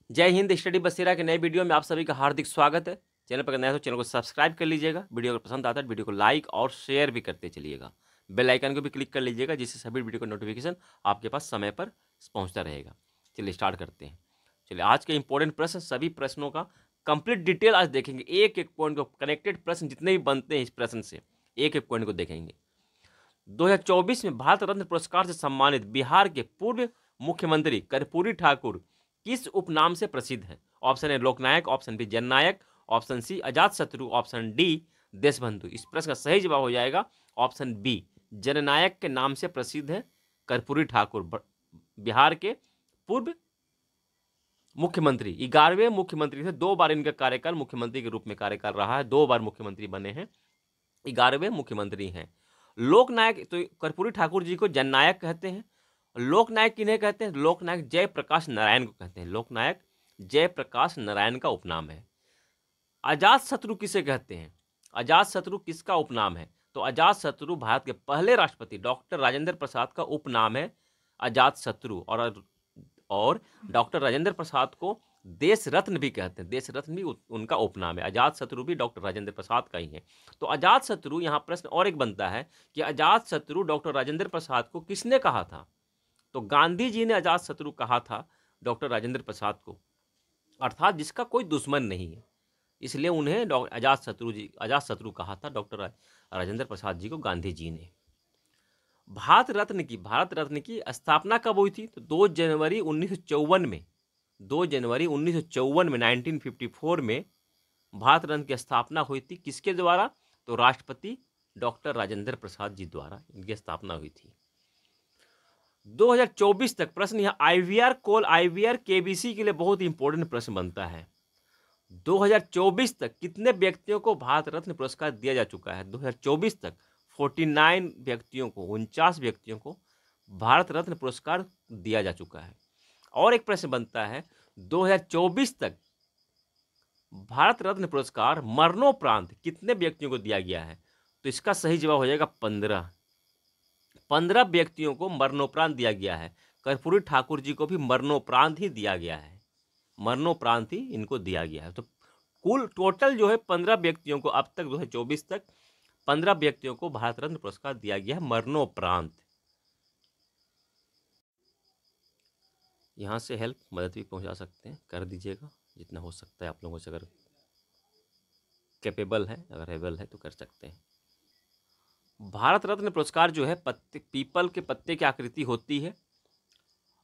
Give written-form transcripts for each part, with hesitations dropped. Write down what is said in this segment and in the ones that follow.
जय हिंद। स्टडी बसेरा के नए वीडियो में आप सभी का हार्दिक स्वागत है। चैनल पर नया तो चैनल को सब्सक्राइब कर लीजिएगा। वीडियो अगर पसंद आता है वीडियो को लाइक और शेयर भी करते चलिएगा। बेल आइकन को भी क्लिक कर लीजिएगा, जिससे सभी वीडियो का नोटिफिकेशन आपके पास समय पर पहुंचता रहेगा। चलिए स्टार्ट करते हैं। चलिए आज के इंपॉर्टेंट प्रश्न, सभी प्रश्नों का कंप्लीट डिटेल आज देखेंगे। एक एक पॉइंट को, कनेक्टेड प्रश्न जितने भी बनते हैं इस प्रश्न से, एक एक पॉइंट को देखेंगे। 2024 में भारत रत्न पुरस्कार से सम्मानित बिहार के पूर्व मुख्यमंत्री कर्पूरी ठाकुर किस उपनाम से प्रसिद्ध है? Option A Loknayak, option B Jannayak, option C Ajatashatru, option D Deshbandhu. इस प्रश्न का सही जवाब हो जाएगा ऑप्शन बी, जननायक के नाम से प्रसिद्ध है कर्पूरी ठाकुर। बिहार के पूर्व मुख्यमंत्री, 11वें मुख्यमंत्री थे। 2 बार इनका कार्यकाल मुख्यमंत्री के रूप में कार्यकाल रहा है, 2 बार मुख्यमंत्री बने हैं, 11वें मुख्यमंत्री हैं। लोकनायक तो कर्पूरी ठाकुर जी को जननायक कहते हैं। लोकनायक किन्हें कहते हैं? लोकनायक जयप्रकाश नारायण को कहते हैं। लोकनायक जयप्रकाश नारायण का उपनाम है। अजातशत्रु किसे कहते हैं? अजातशत्रु किसका उपनाम है? तो अजातशत्रु भारत के पहले राष्ट्रपति डॉक्टर राजेंद्र प्रसाद का उपनाम है अजातशत्रु। और डॉक्टर राजेंद्र प्रसाद को देश रत्न भी कहते हैं। देश रत्न भी उनका उपनाम है। अजातशत्रु भी डॉक्टर राजेंद्र प्रसाद का ही है। तो अजातशत्रु, यहाँ प्रश्न और एक बनता है कि अजातशत्रु डॉक्टर राजेंद्र प्रसाद को किसने कहा था? तो गांधी जी ने अजातशत्रु कहा था डॉक्टर राजेंद्र प्रसाद को, अर्थात जिसका कोई दुश्मन नहीं है, इसलिए उन्हें अजातशत्रु कहा था डॉक्टर राजेंद्र प्रसाद जी को गांधी जी ने। भारत रत्न की स्थापना कब हुई थी? तो 2 जनवरी 1954 में, 2 जनवरी 1954 में, 1954 में भारत रत्न की स्थापना हुई थी। किसके द्वारा? तो राष्ट्रपति डॉक्टर राजेंद्र प्रसाद जी द्वारा इनकी स्थापना हुई थी। 2024 तक प्रश्न, यहाँ आईवीआर केबीसी के लिए बहुत इंपॉर्टेंट प्रश्न बनता है। 2024 तक कितने व्यक्तियों को भारत रत्न पुरस्कार दिया जा चुका है? 2024 तक 49 व्यक्तियों को, 49 व्यक्तियों को भारत रत्न पुरस्कार दिया जा चुका है। और एक प्रश्न बनता है, 2024 तक भारत रत्न पुरस्कार मरणोपरांत कितने व्यक्तियों को दिया गया है? तो इसका सही जवाब हो जाएगा 15 व्यक्तियों को मरणोपरांत दिया गया है। कर्पूरी ठाकुर जी को भी मरणोपरांत ही दिया गया है, मरणोपरांत ही इनको दिया गया है। तो कुल टोटल जो है 15 व्यक्तियों को अब तक 2024 तक 15 व्यक्तियों को भारत रत्न पुरस्कार दिया गया है मरणोपरांत। यहाँ से हेल्प, मदद भी पहुँचा सकते हैं, कर दीजिएगा जितना हो सकता है आप लोगों से, अगर कैपेबल है, अगर एबल है तो कर सकते हैं। भारत रत्न पुरस्कार जो है पीपल के पत्ते की आकृति होती है,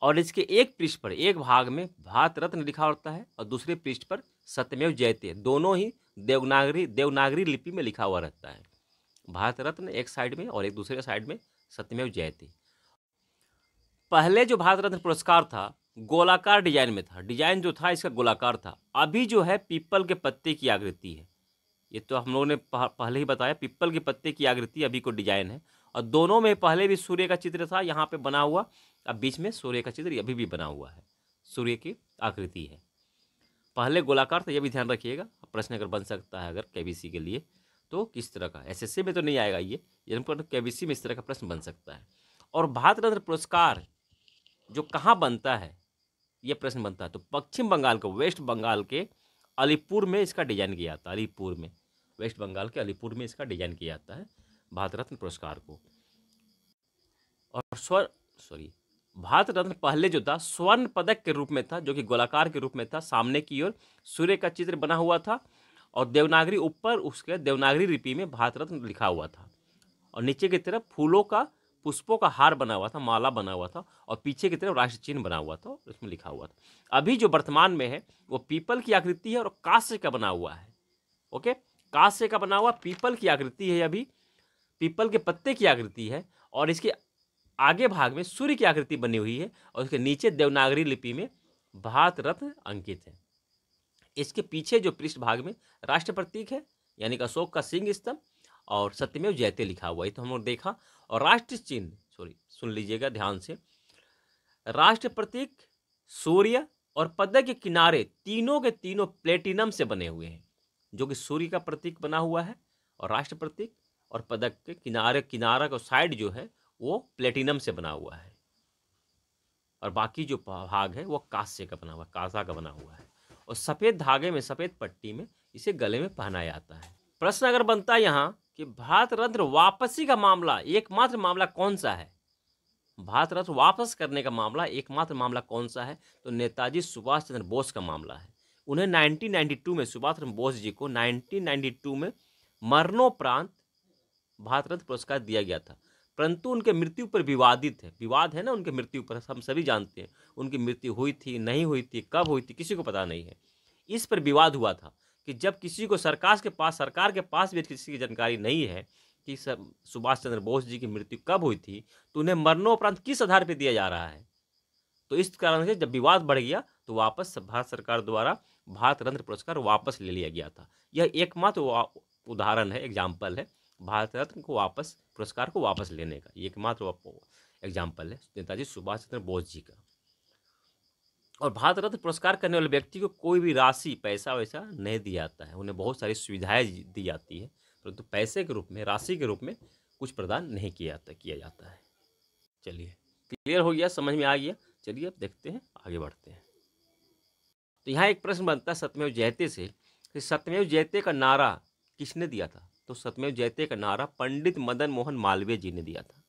और इसके एक पृष्ठ पर, एक भाग में भारत रत्न लिखा होता है और दूसरे पृष्ठ पर सत्यमेव जयते, दोनों ही देवनागरी लिपि में लिखा हुआ रहता है। भारत रत्न एक साइड में और एक दूसरे साइड में सत्यमेव जयते। पहले जो भारत रत्न पुरस्कार था गोलाकार डिजाइन में था, डिजाइन जो था इसका गोलाकार था। अभी जो है पीपल के पत्ते की आकृति है। ये तो हम लोगों ने पहले ही बताया, पीपल के पत्ते की आकृति अभी को डिजाइन है। और दोनों में पहले भी सूर्य का चित्र था यहाँ पे बना हुआ, अब बीच में सूर्य का चित्र अभी भी बना हुआ है, सूर्य की आकृति है। पहले गोलाकार था, ये भी ध्यान रखिएगा। प्रश्न अगर बन सकता है अगर केबीसी के लिए, तो किस तरह का, एसएससी में तो नहीं आएगा ये, पर केबीसी में इस तरह का प्रश्न बन सकता है। और भारत रत्न पुरस्कार जो कहाँ बनता है, ये प्रश्न बनता है, तो पश्चिम बंगाल को, वेस्ट बंगाल के अलीपुर में इसका डिजाइन किया जाता है। अलीपुर में, वेस्ट बंगाल के अलीपुर में इसका डिजाइन किया जाता है भारत रत्न पुरस्कार को। और भारत रत्न पहले जो था स्वर्ण पदक के रूप में था, जो कि गोलाकार के रूप में था, सामने की ओर सूर्य का चित्र बना हुआ था और देवनागरी ऊपर, उसके देवनागरी लिपि में भारत रत्न लिखा हुआ था, और नीचे की तरफ फूलों का, पुष्पों का हार बना हुआ था, माला बना हुआ था, और पीछे की तरफ राष्ट्र चिन्ह बना हुआ था, उसमें लिखा हुआ था। अभी जो वर्तमान में है वो पीपल की आकृति है और कांस्य का बना हुआ है। ओके, कांस्य का बना हुआ पीपल की आकृति है, अभी पीपल के पत्ते की आकृति है, और इसके आगे भाग में सूर्य की आकृति बनी हुई है, और उसके नीचे देवनागरी लिपि में भारत रत्न अंकित है। इसके पीछे जो पृष्ठ भाग में राष्ट्र प्रतीक है, यानी कि अशोक का सिंह स्तंभ और सत्यमेव जयते लिखा हुआ है, तो हम लोग देखा। और राष्ट्र चिन्ह, सुन लीजिएगा ध्यान से, राष्ट्र प्रतीक, सूर्य और पदक के किनारे तीनों के तीनों प्लेटिनम से बने हुए हैं, जो कि सूर्य का प्रतीक बना हुआ है और राष्ट्र प्रतीक, और पदक के किनारा का साइड जो है वो प्लेटिनम से बना हुआ है। और बाकी जो भाग है वो कांस्य का बना हुआ, कांसा का बना हुआ है, और सफ़ेद धागे में, सफ़ेद पट्टी में इसे गले में पहनाया जाता है। प्रश्न अगर बनता है यहाँ कि भारत रत्न वापसी का मामला, एकमात्र मामला कौन सा है, भारत रत्न वापस करने का मामला एकमात्र मामला कौन सा है, तो नेताजी सुभाष चंद्र बोस का मामला है। उन्हें 1992 में, सुभाष चंद्र बोस जी को 1992 में मरणोपरांत भारत रत्न पुरस्कार दिया गया था, परंतु उनके मृत्यु पर विवादित है, विवाद है ना उनके मृत्यु पर, हम सभी जानते हैं उनकी मृत्यु हुई थी, नहीं हुई थी, कब हुई थी, किसी को पता नहीं है। इस पर विवाद हुआ था कि जब किसी को सरकार के पास भी किसी की जानकारी नहीं है कि सुभाष चंद्र बोस जी की मृत्यु कब हुई थी, तो उन्हें मरणोपरांत किस आधार पर दिया जा रहा है। तो इस कारण से जब विवाद बढ़ गया तो वापस भारत सरकार द्वारा भारत रत्न पुरस्कार वापस ले लिया गया था। यह एकमात्र उदाहरण है, एग्जाम्पल है भारत रत्न को वापस, पुरस्कार को वापस लेने का, एकमात्र एग्जाम्पल है नेताजी सुभाष चंद्र बोस जी का। और भारत रत्न पुरस्कार करने वाले व्यक्ति को कोई भी राशि, पैसा वैसा नहीं दिया जाता है, उन्हें बहुत सारी सुविधाएं दी जाती है, परंतु पैसे के रूप में, राशि के रूप में कुछ प्रदान नहीं किया जाता है। चलिए, क्लियर हो गया, समझ में आ गया। चलिए अब देखते हैं, आगे बढ़ते हैं। तो यहाँ एक प्रश्न बनता है सत्यमेव जयते से कि सत्यमेव जयते का नारा किसने दिया था, तो सत्यमेव जयते का नारा पंडित मदन मोहन मालवीय जी ने दिया था।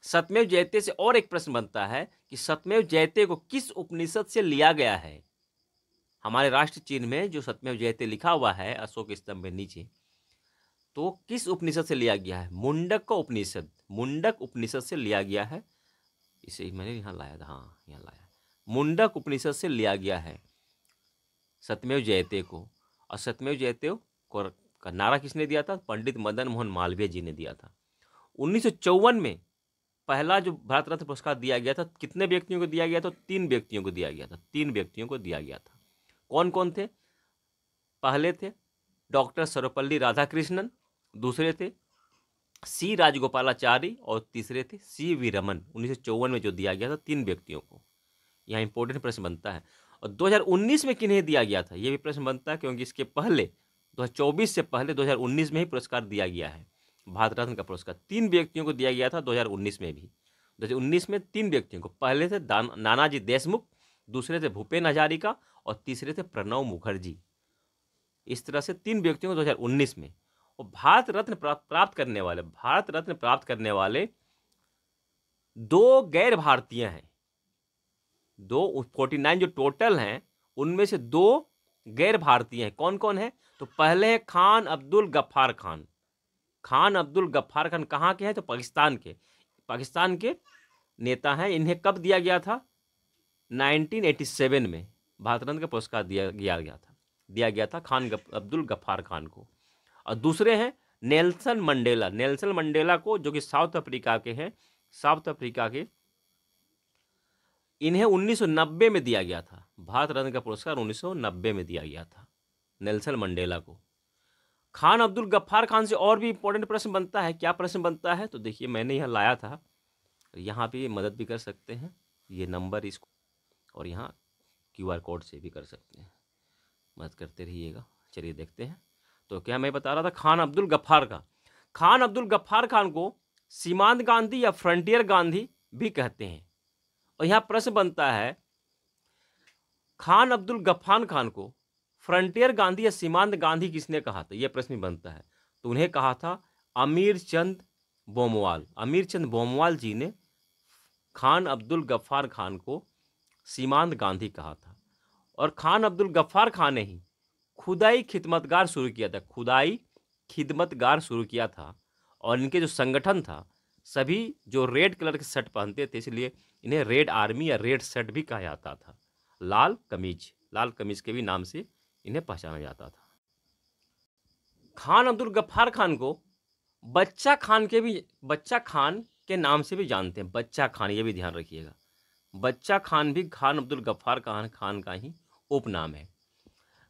सत्यमेव जयते से और एक प्रश्न बनता है कि सत्यमेव जयते को किस उपनिषद से लिया गया है। हमारे राष्ट्र चिन्ह में जो सत्यमेव जयते लिखा हुआ है अशोक स्तंभ में नीचे, तो किस उपनिषद से लिया गया है, मुंडक का उपनिषद, मुंडक उपनिषद से लिया गया है। इसे मैंने यहाँ लाया था, हाँ यहाँ लाया, मुंडक उपनिषद से लिया गया है सत्यमेव जयते को। और सत्यमेव जयते को का नारा किसने दिया था, पंडित मदन मोहन मालवीय जी ने दिया था। 1954 में पहला जो भारत रत्न पुरस्कार दिया गया था, कितने व्यक्तियों को दिया गया था, 3 व्यक्तियों को दिया गया था, 3 व्यक्तियों को दिया गया था। कौन कौन थे, पहले थे डॉक्टर सर्वपल्ली राधाकृष्णन, दूसरे थे सी राजगोपालाचारी और तीसरे थे सी वी रमन। 1954 में जो दिया गया था 3 व्यक्तियों को। यहाँ इंपॉर्टेंट प्रश्न बनता है। और 2019 में किन्हें दिया गया था, ये भी प्रश्न बनता है, क्योंकि इसके पहले 2024 से पहले 2019 में ही पुरस्कार दिया गया है। भारत रत्न का पुरस्कार 3 व्यक्तियों को दिया गया था 2019 में भी। 2019 में 3 व्यक्तियों को, पहले थे नानाजी देशमुख, दूसरे थे भूपेन हजारिका और तीसरे थे प्रणब मुखर्जी। इस तरह से 3 व्यक्तियों को 2019 में। और भारत रत्न प्राप्त करने वाले 2 गैर भारतीय हैं, 49 जो टोटल हैं उनमें से 2 गैर भारतीय हैं। कौन कौन है, तो पहले है खान अब्दुल गफ्फार खान। खान अब्दुल गफ्फार खान कहाँ के हैं, तो पाकिस्तान के नेता हैं। इन्हें कब दिया गया था, 1987 में भारत रत्न का पुरस्कार दिया गया था खान अब्दुल गफ्फार खान को। और दूसरे हैं नेल्सन मंडेला को, जो कि साउथ अफ्रीका के हैं, इन्हें 1990 में दिया गया था। भारत रत्न का पुरस्कार 1990 में दिया गया था नेल्सन मंडेला को। खान अब्दुल गफ्फार खान से और भी इंपॉर्टेंट प्रश्न बनता है। क्या प्रश्न बनता है, तो देखिए मैंने यहाँ लाया था, यहाँ पे मदद भी कर सकते हैं, ये नंबर इसको, और यहाँ QR कोड से भी कर सकते हैं, मदद करते रहिएगा। चलिए देखते हैं। तो क्या मैं बता रहा था, खान अब्दुल गफ्फार खान को सीमांत गांधी या फ्रंटियर गांधी भी कहते हैं। और यहाँ प्रश्न बनता है, खान अब्दुल गफ्फार खान को फ्रंटियर गांधी या सीमांत गांधी किसने कहा था, यह प्रश्न बनता है। तो उन्हें कहा था अमीर चंद बोमवाल जी ने खान अब्दुल गफ्फार खान को सीमांत गांधी कहा था। और खान अब्दुल गफ्फार खान ने ही खुदाई खिदमतगार शुरू किया था। और इनके जो संगठन था, सभी जो रेड कलर के शर्ट पहनते थे, इसलिए इन्हें रेड आर्मी या रेड शर्ट भी कहा जाता था। लाल कमीज के भी नाम से इन्हें पहचाना जाता था। खान अब्दुल गफ्फार खान को बच्चा खान के नाम से भी जानते हैं। बच्चा खान, ये भी ध्यान रखिएगा, बच्चा खान भी खान अब्दुल गफ्फार खान का ही उपनाम है।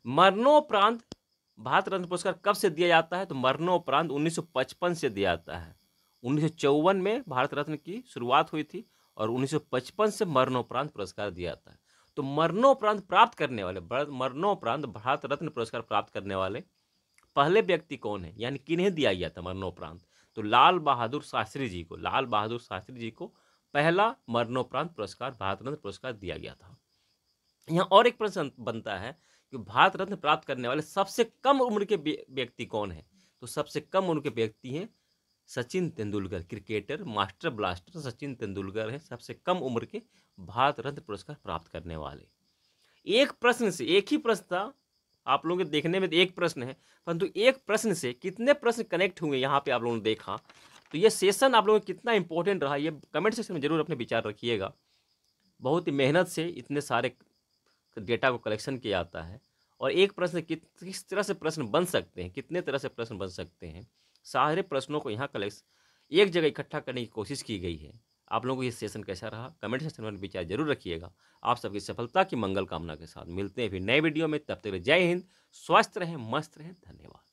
मरणोपरांत भारत रत्न पुरस्कार कब से दिया जाता है, तो मरणोपरांत 1955 से दिया जाता है। 1954 में भारत रत्न की शुरुआत हुई थी और 1955 से मरणोपरांत पुरस्कार दिया जाता है। तो मरणोपरांत भारत रत्न पुरस्कार प्राप्त करने वाले पहले व्यक्ति कौन है, यानी किन्हें दिया गया था मरणोपरांत, तो लाल बहादुर शास्त्री जी को पहला मरणोपरांत पुरस्कार भारत रत्न पुरस्कार दिया गया था। यहाँ और एक प्रश्न बनता है कि भारत रत्न प्राप्त करने वाले सबसे कम उम्र के व्यक्ति कौन है? तो सबसे कम उम्र के व्यक्ति हैं Sachin Tendulkar, cricketer master blaster Sachin Tendulkar है सबसे कम उम्र के भारत रत्न पुरस्कार प्राप्त करने वाले। एक प्रश्न से, एक ही प्रश्न था, आप लोगों के देखने में एक प्रश्न है, परंतु एक प्रश्न से कितने प्रश्न कनेक्ट हुए यहाँ पे आप लोगों ने देखा। तो ये सेशन आप लोगों को कितना इंपॉर्टेंट रहा, ये कमेंट सेक्शन में जरूर अपने विचार रखिएगा। बहुत ही मेहनत से इतने सारे डेटा को कलेक्शन किया जाता है, और एक प्रश्न किस तरह से प्रश्न बन सकते हैं, कितने तरह से प्रश्न बन सकते हैं, सारे प्रश्नों को यहाँ कलेक्शन एक जगह इकट्ठा करने की कोशिश की गई है। आप लोगों को ये सेशन कैसा रहा, कमेंट सेक्शन में विचार जरूर रखिएगा। आप सबकी सफलता की मंगल कामना के साथ मिलते हैं फिर नए वीडियो में। तब तक जय हिंद, स्वस्थ रहें, मस्त रहें, धन्यवाद।